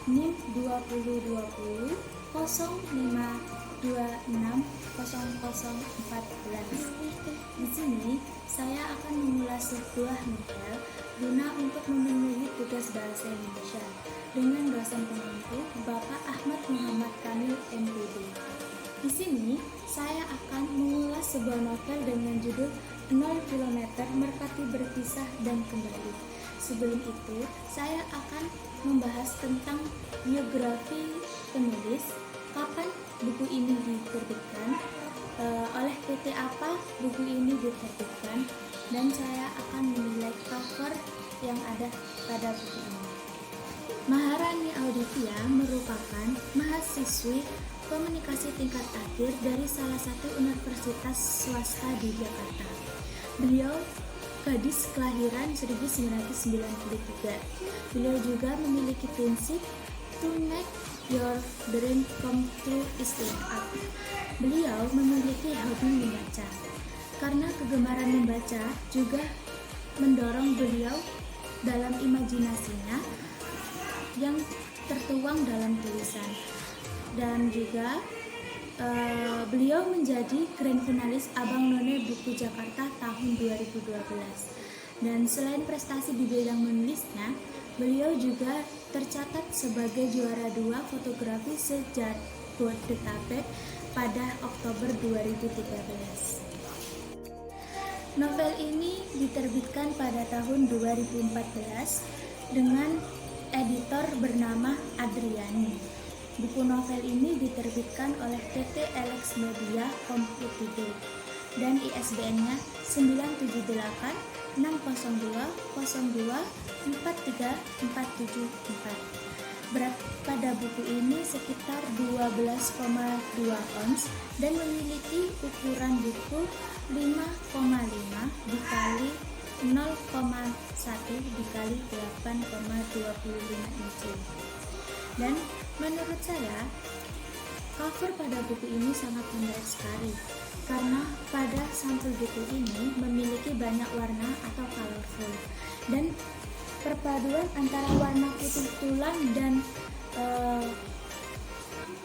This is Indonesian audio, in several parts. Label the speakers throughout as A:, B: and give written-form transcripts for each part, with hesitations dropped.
A: NIM 2020 05260014. Di sini saya akan mengulas sebuah novel guna untuk memenuhi tugas bahasa Indonesia dengan dosen pengampu Bapak Ahmad Muhammad Kamil MPD. Di sini saya akan mengulas sebuah novel dengan judul 0 km Merpati Berpisah dan Kembali. Sebelum itu, saya akan membahas tentang biografi penulis, kapan buku ini diterbitkan, oleh PT apa buku ini diterbitkan, dan saya akan menilai cover yang ada pada buku ini. Maharani Auditya merupakan mahasiswi komunikasi tingkat akhir dari salah satu universitas swasta di Jakarta. Beliau gadis kelahiran 1993. Beliau juga memiliki prinsip to make your dream come true istilah up. Beliau memiliki hobi membaca. Karena kegemaran membaca juga mendorong beliau dalam imajinasinya yang tertuang dalam tulisan. Dan juga beliau menjadi grand finalis Abang None Buku Jakarta tahun 2012. Dan selain prestasi di bidang menulisnya, beliau juga tercatat sebagai juara 2 fotografi se-Jabodetabek pada Oktober 2013. Novel ini diterbitkan pada tahun 2014 dengan editor bernama Adriani. Buku novel ini diterbitkan oleh PT Elex Media Komputido dan ISBN-nya 9786020243474. Berat pada buku ini sekitar 12,2 ons dan memiliki ukuran buku 5,5 dikali 0,1 dikali 8,25 inci. Dan menurut saya, cover pada buku ini sangat menarik sekali karena pada sampul buku ini memiliki banyak warna atau colorful, dan perpaduan antara warna putih tulang dan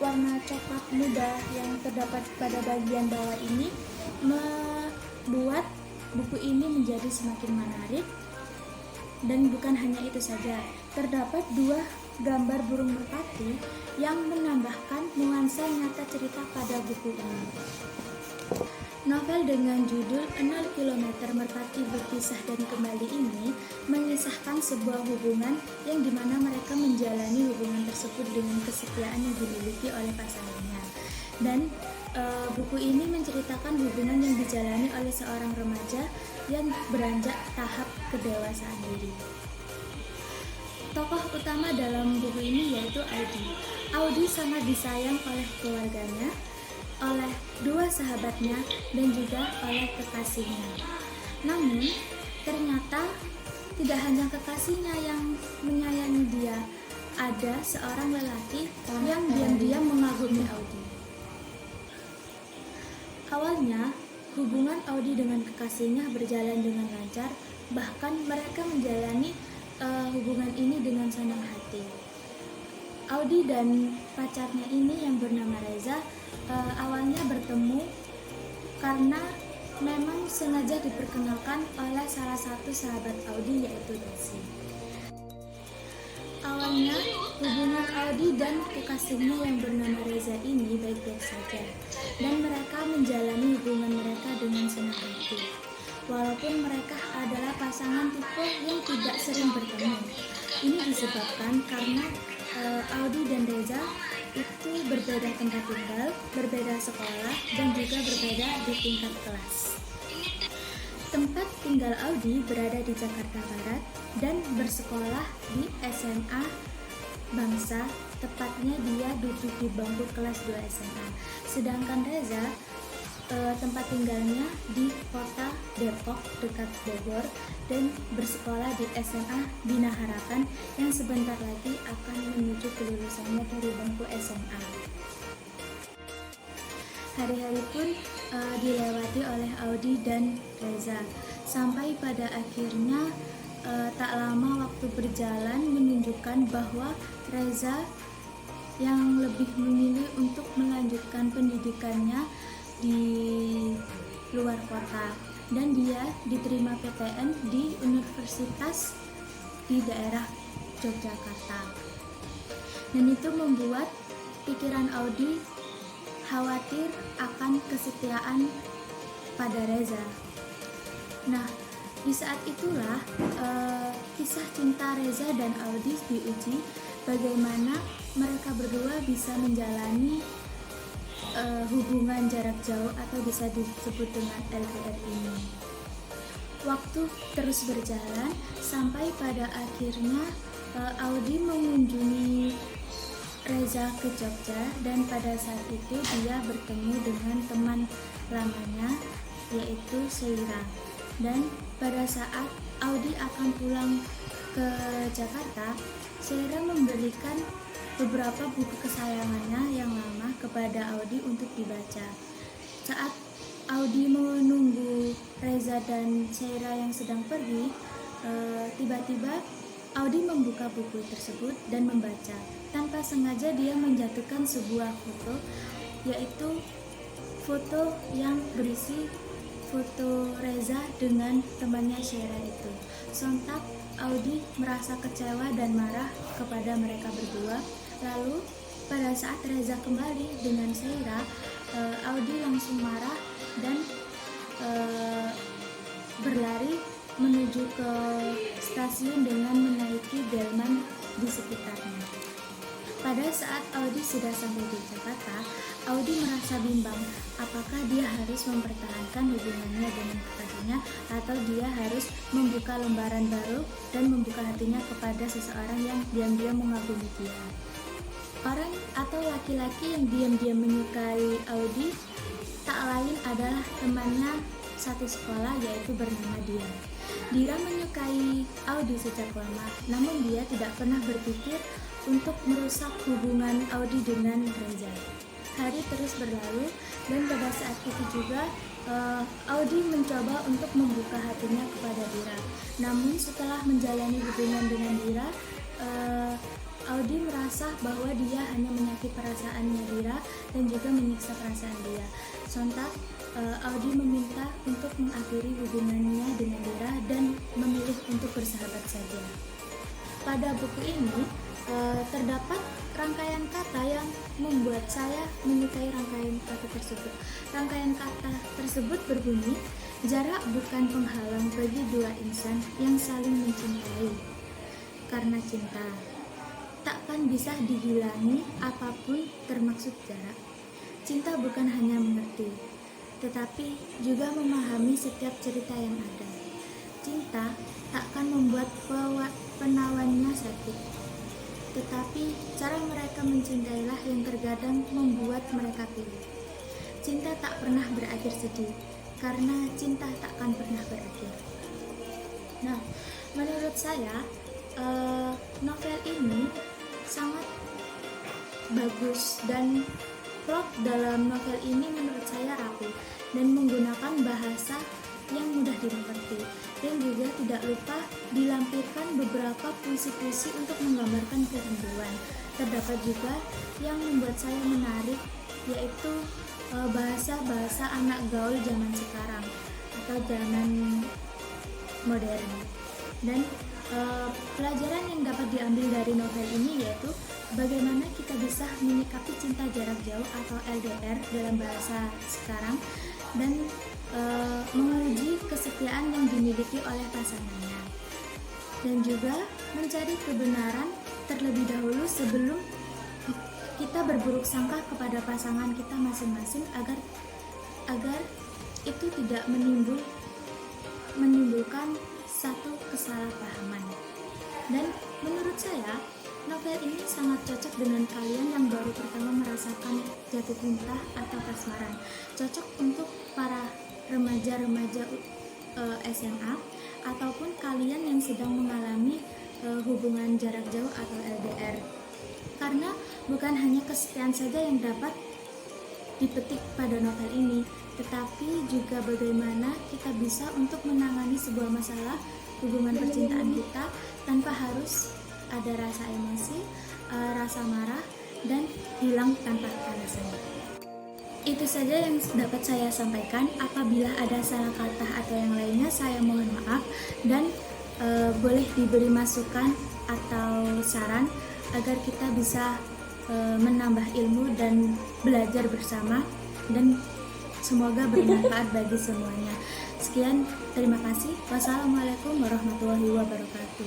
A: warna coklat muda yang terdapat pada bagian bawah ini membuat buku ini menjadi semakin menarik. Dan bukan hanya itu saja, terdapat 2 gambar burung merpati yang menambahkan nuansa nyata cerita pada buku ini. Novel dengan judul 0 km Merpati Berpisah dan Kembali ini mengisahkan sebuah hubungan yang dimana mereka menjalani hubungan tersebut dengan kesetiaan yang dimiliki oleh pasangannya. Dan buku ini menceritakan hubungan yang dijalani oleh seorang remaja yang beranjak tahap kedewasaan diri. Tokoh utama dalam buku ini yaitu Audi. Audi sangat disayang oleh keluarganya, oleh 2 sahabatnya, dan juga oleh kekasihnya. Namun, ternyata tidak hanya kekasihnya yang menyayangi dia, ada seorang lelaki yang diam-diam mengagumi Audi. Awalnya, hubungan Audi dengan kekasihnya berjalan dengan lancar, bahkan mereka menjalani hubungan ini dengan senang hati. Audi dan pacarnya ini yang bernama Reza awalnya bertemu karena memang sengaja diperkenalkan oleh salah satu sahabat Audi yaitu Desi. Awalnya hubungan Audi dan kekasihnya yang bernama Reza ini baik-baik saja, dan mereka menjalani hubungan mereka dengan senang hati. Walaupun mereka adalah pasangan tipe yang tidak sering bertemu. Ini disebabkan karena Audi dan Reza itu berbeda tempat tinggal, berbeda sekolah, dan juga berbeda di tingkat kelas. Tempat tinggal Audi berada di Jakarta Barat dan bersekolah di SMA Bangsa, tepatnya dia duduk di bangku kelas 2 SMA. Sedangkan Reza tempat tinggalnya di kota Depok dekat Bogor dan bersekolah di SMA Bina Harapan yang sebentar lagi akan menuju kelulusannya dari bangku SMA. Hari-hari pun dilewati oleh Audi dan Reza sampai pada akhirnya tak lama waktu berjalan menunjukkan bahwa Reza yang lebih memilih untuk melanjutkan pendidikannya di luar kota, dan dia diterima PTN di universitas di daerah Yogyakarta. Dan itu membuat pikiran Audi khawatir akan kesetiaan pada Reza. Nah, di saat itulah kisah cinta Reza dan Audi diuji, bagaimana mereka berdua bisa menjalani hubungan jarak jauh atau bisa disebut dengan LDR ini. Waktu terus berjalan sampai pada akhirnya Audi mengunjungi Reza ke Jogja, dan pada saat itu dia bertemu dengan teman lamanya yaitu Sheira. Dan pada saat Audi akan pulang ke Jakarta, Sheira memberikan beberapa buku kesayangannya yang lama kepada Audi untuk dibaca. Saat Audi menunggu Reza dan Sheira yang sedang pergi, tiba-tiba Audi membuka buku tersebut dan membaca. Tanpa sengaja dia menjatuhkan sebuah foto, yaitu foto yang berisi foto Reza dengan temannya Sheira itu. Sontak Audi merasa kecewa dan marah kepada mereka berdua. Lalu pada saat Reza kembali dengan Sheira, Audi langsung marah dan berlari menuju ke stasiun dengan menaiki delman di sekitarnya. Pada saat Audi sudah sampai di Jakarta, Audi merasa bimbang apakah dia harus mempertahankan hubungannya dengan kekasihnya atau dia harus membuka lembaran baru dan membuka hatinya kepada seseorang yang diam-diam mengagumi dia. Orang atau laki-laki yang diam-diam menyukai Audi tak lain adalah temannya satu sekolah, yaitu bernama Dira. Dira menyukai Audi sejak lama, namun dia tidak pernah berpikir untuk merusak hubungan Audi dengan Reza. Hari terus berlalu, dan pada saat itu juga Audi mencoba untuk membuka hatinya kepada Dira. Namun setelah menjalani hubungan dengan Dira, Audi merasa bahwa dia hanya menyakiti perasaannya Dira dan juga menyiksa perasaan dia. Sontak Audi meminta untuk mengakhiri hubungannya dengan Dira dan memilih untuk bersahabat saja. Pada buku ini terdapat rangkaian kata yang membuat saya menyukai rangkaian kata tersebut. Rangkaian kata tersebut berbunyi, jarak bukan penghalang bagi dua insan yang saling mencintai. Karena cinta takkan bisa dihilangi apapun termaksud jarak. Cinta bukan hanya mengerti, tetapi juga memahami setiap cerita yang ada. Cinta takkan membuat penawannya sakit, tetapi cara mereka mencintailah yang terkadang membuat mereka pilih. Cinta tak pernah berakhir sedih, karena cinta takkan pernah berakhir. Nah, menurut saya novel ini sangat bagus, dan plot dalam novel ini menurut saya rapi dan menggunakan bahasa yang mudah dimengerti, dan juga tidak lupa dilampirkan beberapa puisi-puisi untuk menggambarkan kerinduan. Terdapat juga yang membuat saya menarik, yaitu bahasa-bahasa anak gaul zaman sekarang atau zaman modern. Dan pelajaran yang dapat diambil dari novel ini yaitu bagaimana kita bisa menyikapi cinta jarak jauh atau LDR dalam bahasa sekarang, dan menguji kesetiaan yang dimiliki oleh pasangannya, dan juga mencari kebenaran terlebih dahulu sebelum kita berburuk sangka kepada pasangan kita masing-masing, agar itu tidak menimbulkan satu kesalahpahaman. Dan menurut saya novel ini sangat cocok dengan kalian yang baru pertama merasakan jatuh cinta atau kasmaran. Cocok untuk para remaja-remaja SMA ataupun kalian yang sedang mengalami hubungan jarak jauh atau LDR. Karena bukan hanya kesetiaan saja yang dapat dipetik pada novel ini, tetapi juga bagaimana kita bisa untuk menangani sebuah masalah hubungan percintaan kita tanpa harus ada rasa emosi, rasa marah dan hilang tanpa alasan. Itu saja yang dapat saya sampaikan. Apabila ada salah kata atau yang lainnya, saya mohon maaf, dan boleh diberi masukan atau saran agar kita bisa menambah ilmu dan belajar bersama, dan semoga bermanfaat bagi semuanya. Sekian, terima kasih. Wassalamualaikum warahmatullahi wabarakatuh.